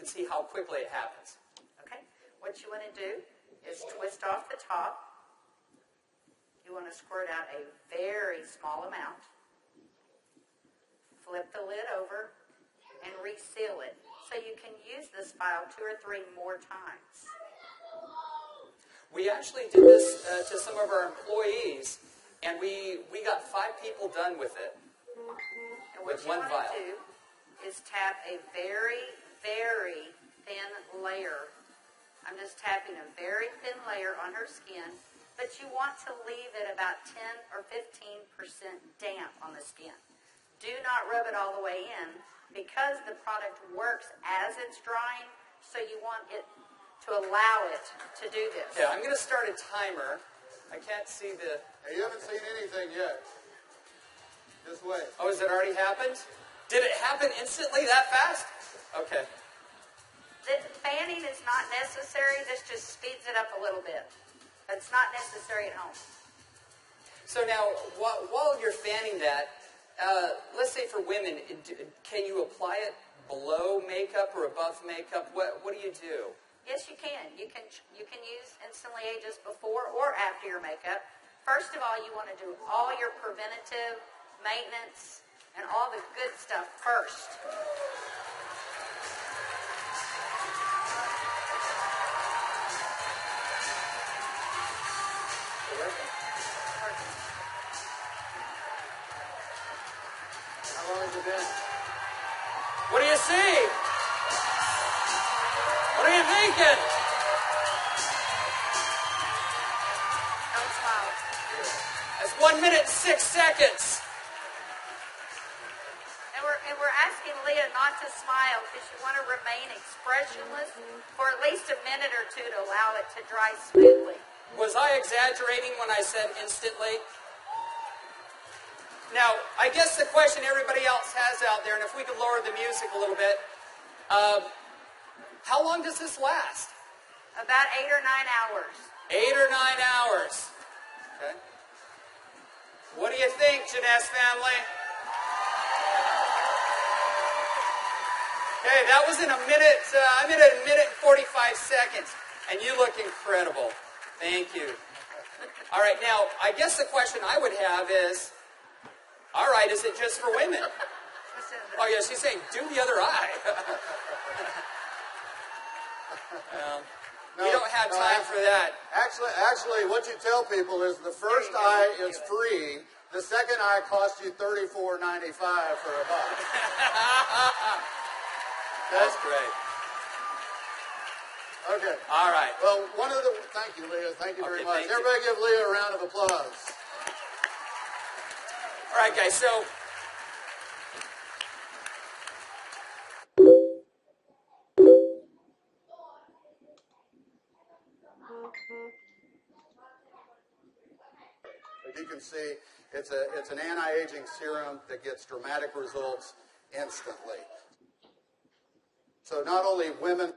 can see how quickly it happens. Okay. What you want to do is twist off the top. You want to squirt out a very small amount. Flip the lid over and reseal it so you can use this file 2 or 3 more times. We actually did this to some of our employees, and we got 5 people done with it. And what you want to do is tap a very, very thin layer. I'm just tapping a very thin layer on her skin, but you want to leave it about 10 or 15% damp on the skin. Do not rub it all the way in because the product works as it's drying, so you want it to allow it to do this. Yeah, I'm going to start a timer. I can't see the... Hey, you haven't seen anything yet. Just wait. Oh, has it already happened? Did it happen instantly that fast? Okay. The fanning is not necessary. This just speeds it up a little bit. It's not necessary at home. So now, while you're fanning that, let's say for women, can you apply it below makeup or above makeup? What do you do? Yes, you can. You can use Instantly Ageless before or after your makeup. First of all, you want to do all your preventative maintenance and all the good stuff first. How long has it been? What do you see? What are you thinking? Don't smile. That's 1 minute and 6 seconds. And we're asking Leah not to smile because you want to remain expressionless for at least a minute or 2 to allow it to dry smoothly. Was I exaggerating when I said instantly? Now, I guess the question everybody else has out there, and if we could lower the music a little bit, how long does this last? About 8 or 9 hours. 8 or 9 hours. Okay. What do you think, Jeunesse family? Okay, that was in a minute. I'm at a minute and 45 seconds, and you look incredible. Thank you. All right, now, I guess the question I would have is, all right, is it just for women? Oh, yeah, she's saying, do the other eye. We don't have time for that. Actually, what you tell people is the first eye is free. The second eye costs you $34.95 for a buck. That's great. Okay. All right. Well, thank you, Leah. Thank you very much. Thank you. Everybody give Leah a round of applause. All right, guys, so as you can see, it's an anti-aging serum that gets dramatic results instantly. So not only women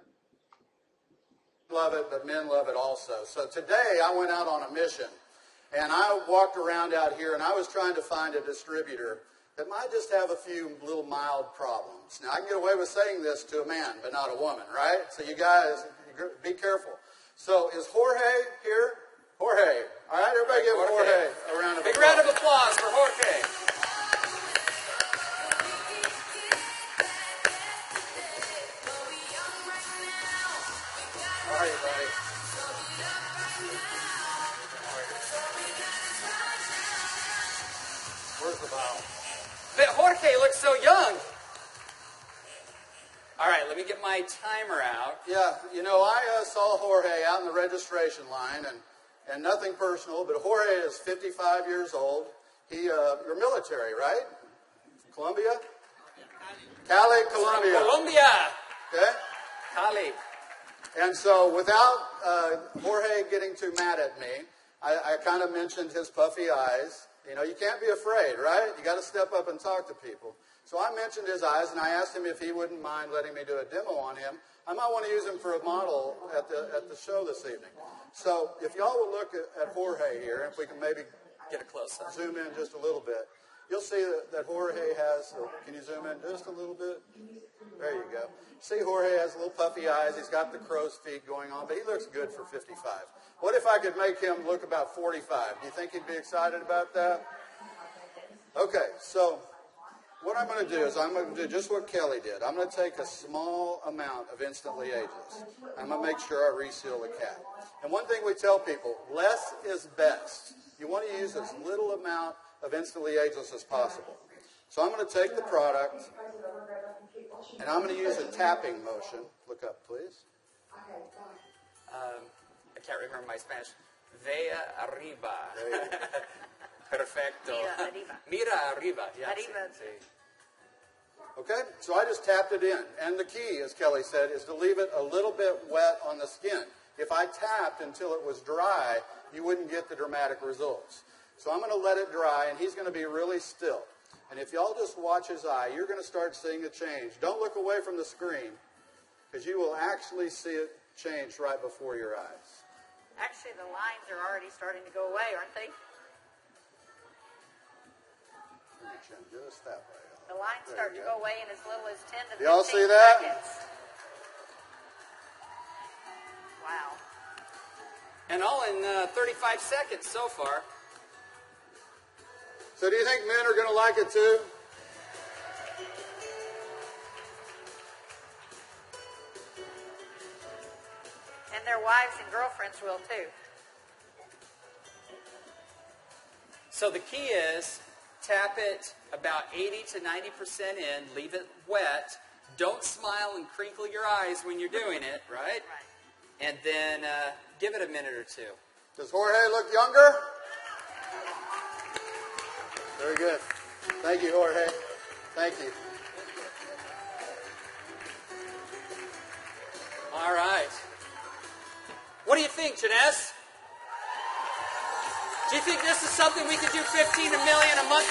love it, but men love it also. So today I went out on a mission, and I walked around out here, and I was trying to find a distributor that might just have a few little mild problems. Now, I can get away with saying this to a man, but not a woman, right? So you guys, be careful. So is Jorge here? Jorge. All right, everybody give Jorge a round of applause. big round of applause for Jorge. How are you, buddy? Where's the bottle? But Jorge looks so young. All right, let me get my timer out. Yeah, you know, I saw Jorge out in the registration line, and nothing personal, but Jorge is 55 years old. You're military, right? Colombia? Cali, Colombia. Colombia. Okay? Cali. And so without Jorge getting too mad at me, I kind of mentioned his puffy eyes. You know, you can't be afraid, right? You got to step up and talk to people. So I mentioned his eyes, and I asked him if he wouldn't mind letting me do a demo on him. I might want to use him for a model at the show this evening. So if y'all will look at Jorge here, if we can maybe Get a close-up. zoom in just a little bit. you'll see that Jorge has, can you zoom in just a little bit? There you go. See, Jorge has little puffy eyes. He's got the crow's feet going on, but he looks good for 55. What if I could make him look about 45? Do you think he'd be excited about that? Okay, so what I'm going to do is I'm going to do just what Kelly did. I'm going to take a small amount of Instantly Ageless. I'm going to make sure I reseal the cap. And one thing we tell people, less is best. You want to use as little amount of Instantly Ageless as possible. So I'm going to take the product, and I'm going to use a tapping motion. Look up, please. I can't remember my Spanish. Vea arriba. Perfecto. Mira arriba. Mira arriba. Yeah, Arriba. sí. Okay, so I just tapped it in. And the key, as Kelly said, is to leave it a little bit wet on the skin. If I tapped until it was dry, you wouldn't get the dramatic results. So I'm going to let it dry, and he's going to be really still. And if y'all just watch his eye, you're going to start seeing a change. Don't look away from the screen, because you will actually see it change right before your eyes. Actually, the lines are already starting to go away, aren't they? Just that way. The lines start to go away in as little as 10 to 15 Y'all see that? seconds. Wow. And all in 35 seconds so far. So do you think men are going to like it too? And their wives and girlfriends will too. So the key is tap it about 80 to 90% in, leave it wet. Don't smile and crinkle your eyes when you're doing it, right? Right. And then give it a minute or two. Does Jorge look younger? Very good. Thank you, Jorge. Thank you. All right. What do you think, Janess? Do you think this is something we could do 15 million a month